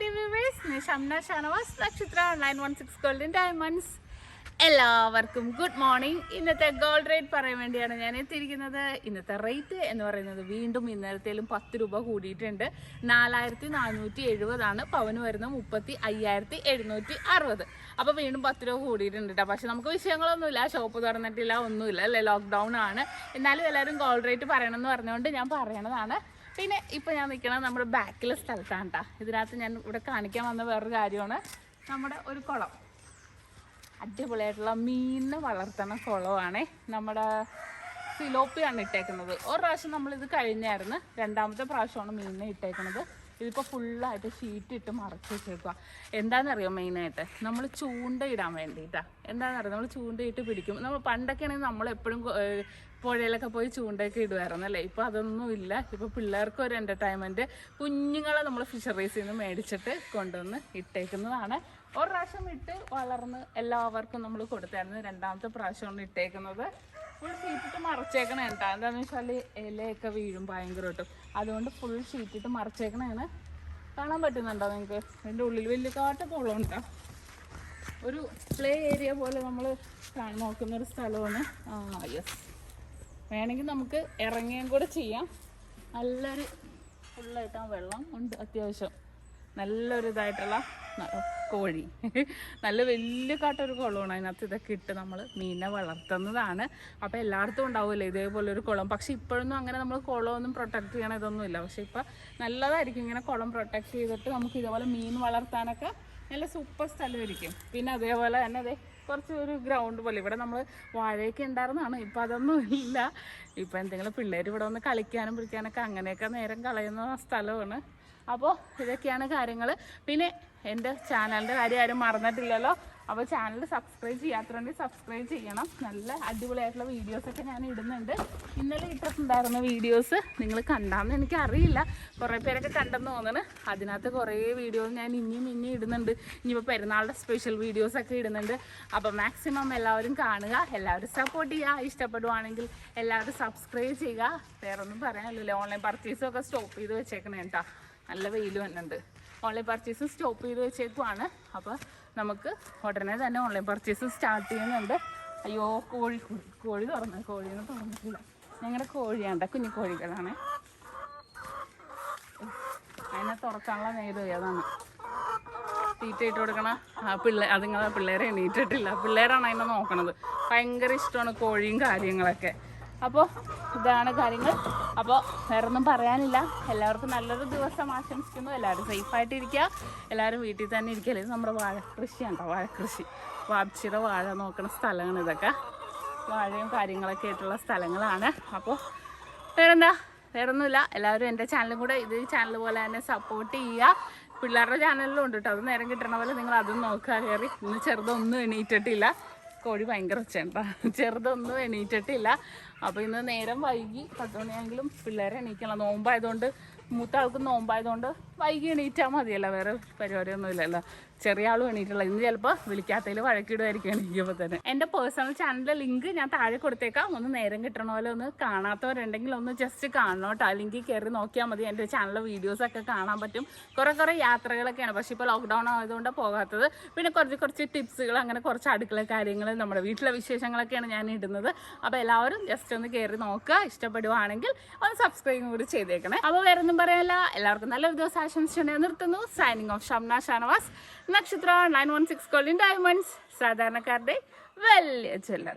Dear viewers, Shamna Shanavas, നക്ഷത്ര 916 golden diamonds. എല്ലാവർക്കും good morning. ഇന്നത്തെ ഗോൾഡ് റേറ്റ് പറയാൻ വേണ്ടിയാണ് ഞാൻ എത്തിയിരിക്കുന്നത്. ഇന്നത്തെ റേറ്റ് എന്ന് പറയുന്നത് വീണ്ടും ഇന്നലത്തേലും 10 രൂപ കൂടിയിട്ടുണ്ട്. 4470 പവന് വരുന്നത് 35,760. അപ്പോൾ വീണ്ടും 10 രൂപ കൂടിയിട്ടുണ്ട് കേട്ടോ. പക്ഷെ നമുക്ക് വിഷയങ്ങളൊന്നുമില്ല, ഷോപ്പ് തുറന്നിട്ടില്ല, ഒന്നുമില്ല അല്ലേ, ലോക്ക്ഡൗൺ ആണ്. എന്നാലും എല്ലാവരും ഗോൾഡ് റേറ്റ് പറയണമെന്ന് പറഞ്ഞുകൊണ്ട് ഞാൻ പറയണതാണ്. പിന്നെ ഇപ്പോൾ ഞാൻ നിൽക്കുന്നത് നമ്മുടെ ബാക്കിലെ സ്ഥലത്താണ് കേട്ടോ. ഇതിനകത്ത് ഞാൻ ഇവിടെ കാണിക്കാൻ വന്ന വേറൊരു കാര്യമാണ് നമ്മുടെ ഒരു കുളം. അടിപൊളിയായിട്ടുള്ള മീനിനെ വളർത്തുന്ന കുളമാണ്. നമ്മുടെ സിലോപ്പിയാണ് ഇട്ടേക്കുന്നത്. ഒരു പ്രാവശ്യം നമ്മളിത് കഴിഞ്ഞായിരുന്നു, രണ്ടാമത്തെ പ്രാവശ്യമാണ് മീനിനെ ഇട്ടേക്കുന്നത്. ഇതിപ്പോൾ ഫുള്ളായിട്ട് ഷീറ്റ് ഇട്ട് മറച്ച് വെച്ചേക്കുക. എന്താണെന്നറിയോ, മെയിനായിട്ട് നമ്മൾ ചൂണ്ടയിടാൻ വേണ്ടിയിട്ടാണ്. എന്താണെന്നറിയാം, നമ്മൾ ചൂണ്ടയിട്ട് പിടിക്കും. നമ്മൾ പണ്ടൊക്കെ ആണെങ്കിൽ നമ്മളെപ്പോഴും പുഴയിലൊക്കെ പോയി ചൂണ്ടയൊക്കെ ഇടുമായിരുന്നു അല്ലേ. ഇപ്പോൾ അതൊന്നും ഇല്ല. ഇപ്പോൾ പിള്ളേർക്ക് ഒരു എൻ്റർടൈൻമെൻറ്റ്, കുഞ്ഞുങ്ങളെ നമ്മൾ ഫിഷറീസിൽ നിന്ന് മേടിച്ചിട്ട് കൊണ്ടുവന്ന് ഇട്ടേക്കുന്നതാണ്. ഒരു പ്രാവശ്യം ഇട്ട് വളർന്ന് എല്ലാവർക്കും നമ്മൾ കൊടുത്തായിരുന്നു. രണ്ടാമത്തെ പ്രാവശ്യമാണ് ഇട്ടേക്കുന്നത്. ഫുൾ ഷീറ്റിട്ട് മറച്ചേക്കണേ കേട്ടോ. എന്താണെന്ന് വെച്ചാൽ ഇലയൊക്കെ വീഴും ഭയങ്കരമായിട്ട്. അതുകൊണ്ട് ഫുൾ ഷീറ്റിട്ട് മറച്ചേക്കണേണ്. കാണാൻ പറ്റുന്നുണ്ടോ നിങ്ങൾക്ക്? അതിൻ്റെ ഉള്ളിൽ വലിയ കാട്ടൊക്കെ ഒരു പ്ലേ ഏരിയ പോലെ നമ്മൾ നോക്കുന്നൊരു സ്ഥലമാണ്. യെസ്, വേണമെങ്കിൽ നമുക്ക് ഇറങ്ങുകയും കൂടെ ചെയ്യാം. നല്ലൊരു ഫുള്ളായിട്ട് വെള്ളം ഉണ്ട്. അത്യാവശ്യം നല്ലൊരു ഇതായിട്ടുള്ള കോഴി, നല്ല വലിയ കാട്ടൊരു കുളമാണ്. അതിനകത്ത് ഇതൊക്കെ ഇട്ട് നമ്മൾ മീനിനെ വളർത്തുന്നതാണ്. അപ്പോൾ എല്ലായിടത്തും ഉണ്ടാവില്ലേ ഇതേപോലെ ഒരു കുളം. പക്ഷെ ഇപ്പോഴൊന്നും അങ്ങനെ നമ്മൾ കുളമൊന്നും പ്രൊട്ടക്ട് ചെയ്യണം ഇതൊന്നുമില്ല. പക്ഷെ ഇപ്പം നല്ലതായിരിക്കും ഇങ്ങനെ കുളം പ്രൊട്ടക്ട് ചെയ്തിട്ട് നമുക്ക് ഇതേപോലെ മീൻ വളർത്താനൊക്കെ നല്ല സൂപ്പർ സ്ഥലമായിരിക്കും. പിന്നെ അതേപോലെ തന്നെ അതെ കുറച്ച് ഒരു ഗ്രൗണ്ട് പോലെ ഇവിടെ നമ്മൾ വാഴയൊക്കെ ഉണ്ടായിരുന്നതാണ്. ഇപ്പം അതൊന്നും ഇല്ല. ഇപ്പം എന്തെങ്കിലും പിള്ളേർ ഇവിടെ വന്ന് കളിക്കാനും പിടിക്കാനൊക്കെ അങ്ങനെയൊക്കെ നേരം കളയുന്ന സ്ഥലമാണ്. അപ്പോൾ ഇതൊക്കെയാണ് കാര്യങ്ങൾ. പിന്നെ എൻ്റെ ചാനലിൻ്റെ കാര്യം ആരും മറന്നിട്ടില്ലല്ലോ. അപ്പോൾ ചാനൽ സബ്സ്ക്രൈബ് ചെയ്യാത്തതുകൊണ്ട് സബ്സ്ക്രൈബ് ചെയ്യണം. നല്ല അടിപൊളിയായിട്ടുള്ള വീഡിയോസൊക്കെ ഞാൻ ഇടുന്നുണ്ട്. ഇന്നലെ ഇട്ടിട്ടുണ്ടായിരുന്ന വീഡിയോസ് നിങ്ങൾ കണ്ടാന്ന് എനിക്കറിയില്ല. കുറേ പേരൊക്കെ കണ്ടെന്ന് തോന്നുന്നു. അതിനകത്ത് കുറേ വീഡിയോസ് ഞാൻ ഇനിയും ഇടുന്നുണ്ട്. ഇനിയിപ്പോൾ പെരുന്നാളുടെ സ്പെഷ്യൽ വീഡിയോസൊക്കെ ഇടുന്നുണ്ട്. അപ്പോൾ മാക്സിമം എല്ലാവരും കാണുക, എല്ലാവരും സപ്പോർട്ട് ചെയ്യുക. ഇഷ്ടപ്പെടുവാണെങ്കിൽ എല്ലാവരും സബ്സ്ക്രൈബ് ചെയ്യുക. വേറൊന്നും പറയാനില്ലല്ലോ. ഓൺലൈൻ പർച്ചേസൊക്കെ സ്റ്റോപ്പ് ചെയ്ത് വെച്ചേക്കണേ കേട്ടോ. നല്ല വെയിൽ വന്നുണ്ട്. ഓൺലൈൻ പർച്ചേസ് സ്റ്റോപ്പ് ചെയ്ത് വെച്ചേക്കുവാണ്. അപ്പോൾ നമുക്ക് ഉടനെ തന്നെ ഓൺലൈൻ പർച്ചേസ് സ്റ്റാർട്ട് ചെയ്യുന്നുണ്ട്. അയ്യോ, കോഴി കോഴിയൊന്നും തുറന്നിട്ടില്ല. ഞങ്ങളുടെ കോഴിയാണ്ട കുഞ്ഞു കോഴികളാണ്. അതിനെ തുറക്കാനുള്ള നേരം ഏതാണ്. തീറ്റ ഇട്ട് കൊടുക്കണ അതുങ്ങളെ പിള്ളേരെ എണീറ്റിട്ടില്ല. പിള്ളേരാണ് അതിനെ നോക്കണത്. ഭയങ്കര ഇഷ്ടമാണ് കോഴിയും കാര്യങ്ങളൊക്കെ. അപ്പോൾ ഇതാണ് കാര്യങ്ങൾ. അപ്പോൾ വേറൊന്നും പറയാനില്ല. എല്ലാവർക്കും നല്ലൊരു ദിവസം ആശംസിക്കുന്നു. എല്ലാവരും സേഫായിട്ടിരിക്കുക. എല്ലാവരും വീട്ടിൽ തന്നെ ഇരിക്കുക. ഇത് നമ്മുടെ വാഴക്കൃഷിയുണ്ടോ, വാഴക്കൃഷി. വാപ്ചിയുടെ വാഴ നോക്കുന്ന സ്ഥലമാണ് ഇതൊക്കെ. വാഴയും കാര്യങ്ങളൊക്കെ ആയിട്ടുള്ള സ്ഥലങ്ങളാണ്. അപ്പോൾ വേറൊന്നുമില്ല. എല്ലാവരും എൻ്റെ ചാനലും കൂടെ ഇത് ചാനൽ പോലെ തന്നെ സപ്പോർട്ട് ചെയ്യുക. പിള്ളേരുടെ ചാനലിലും ഉണ്ട് കേട്ടോ. അത് നേരം കിട്ടണ പോലെ നിങ്ങൾ അതും നോക്കുക കയറി. ഇന്ന് ചെറുതൊന്നും എണീറ്റിട്ടില്ല. കോഴി ഭയങ്കര ഒച്ചയുണ്ടാ. ചെറുതൊന്നും എണീറ്റിട്ടില്ല. അപ്പോൾ ഇന്ന് നേരം വൈകി 10 മണിയാണെങ്കിലും പിള്ളേരെ എണീക്കണം. നോമ്പായതുകൊണ്ട്, മൂത്ത ആൾക്ക് നോമ്പായതുകൊണ്ട് വൈകി എണീറ്റാൽ മതിയല്ലോ. വേറെ പരിപാടിയൊന്നും ഇല്ലല്ലോ. ചെറിയ ആളും എണീറ്റുള്ള. ഇന്ന് ചിലപ്പോൾ വിളിക്കാത്തതിൽ വഴക്കിടുമായിരിക്കും എണീക്കുമ്പോൾ തന്നെ. എൻ്റെ പേഴ്സണൽ ചാനലിലെ ലിങ്ക് ഞാൻ താഴെ കൊടുത്തേക്കാം. ഒന്ന് നേരം കിട്ടണ പോലെ ഒന്ന് കാണാത്തവരുണ്ടെങ്കിൽ ഒന്ന് ജസ്റ്റ് കാണണം കേട്ടോ. ലിങ്കിൽ കയറി നോക്കിയാൽ മതി. എൻ്റെ ചാനലിലെ വീഡിയോസൊക്കെ കാണാൻ പറ്റും. കുറേ യാത്രകളൊക്കെയാണ്. പക്ഷേ ഇപ്പോൾ ലോക്ക്ഡൗൺ ആയതുകൊണ്ട് പോകാത്തത്. പിന്നെ കുറച്ച് ടിപ്സുകൾ, അങ്ങനെ കുറച്ച് അടുക്കള കാര്യങ്ങൾ, നമ്മുടെ വീട്ടിലെ വിശേഷങ്ങളൊക്കെയാണ് ഞാൻ ഇടുന്നത്. അപ്പോൾ എല്ലാവരും ജസ്റ്റ് ഒന്ന് കയറി നോക്കുക. ഇഷ്ടപ്പെടുവാണെങ്കിൽ ഒന്ന് സബ്സ്ക്രൈബും കൂടി ചെയ്തേക്കണേ. അപ്പോൾ വേറെ ഒന്നും പറയാനില്ല. എല്ലാവർക്കും നല്ലൊരു ദിവസം ആശംസിച്ചുകൊണ്ട് ഞാൻ നിർത്തുന്നു. സൈനിങ് ഓഫ്, ഷംന ഷാനവാസ്, നക്ഷത്ര 916 ഗോൾഡൻ ഡയമണ്ട്സ്. സാധാരണക്കാരുടെ വലിയ ജ്വല്ലറി.